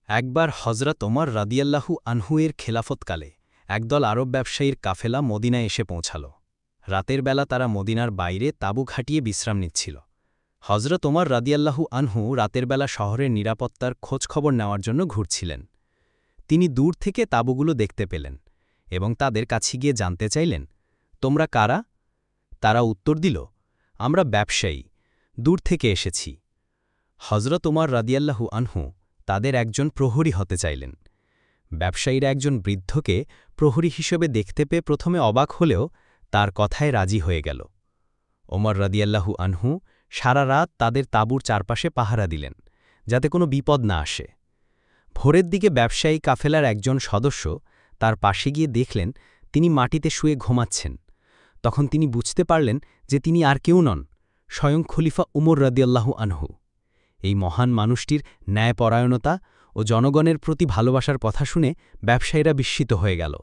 একবার হজরত ওমর রাদিয়াল্লাহু আনহু এর খেলাফতকালে একদল আরব ব্যবসায়ীর কাফেলা মদিনায় এসে পৌঁছাল। রাতের বেলা তারা মদিনার বাইরে তাঁবু খাটিয়ে বিশ্রাম নিচ্ছিল। হজরত ওমর রাদিয়াল্লাহু আনহু রাতের বেলা শহরের নিরাপত্তার খোঁজখবর নেওয়ার জন্য ঘুরছিলেন। তিনি দূর থেকে তাঁবুগুলো দেখতে পেলেন এবং তাদের কাছে গিয়ে জানতে চাইলেন, তোমরা কারা? তারা উত্তর দিল, আমরা ব্যবসায়ী, দূর থেকে এসেছি। হজরত ওমর রাদিয়াল্লাহু আনহু তাদের একজন প্রহরী হতে চাইলেন। ব্যবসায়ীরা একজন বৃদ্ধকে প্রহরী হিসেবে দেখতে পেয়ে প্রথমে অবাক হলেও তার কথায় রাজি হয়ে গেল। ওমর রাদিয়াল্লাহু আনহু সারা রাত তাদের তাঁবুর চারপাশে পাহারা দিলেন, যাতে কোনো বিপদ না আসে। ভোরের দিকে ব্যবসায়ী কাফেলার একজন সদস্য তার পাশে গিয়ে দেখলেন তিনি মাটিতে শুয়ে ঘুমাচ্ছেন। তখন তিনি বুঝতে পারলেন যে তিনি আর কেউ নন, স্বয়ং খলিফা উমর রাদিয়াল্লাহু আনহু। এই মহান মানুষটির ন্যায়পরায়ণতা ও জনগণের প্রতি ভালোবাসার কথা শুনে ব্যবসায়ীরা বিস্মিত হয়ে গেল।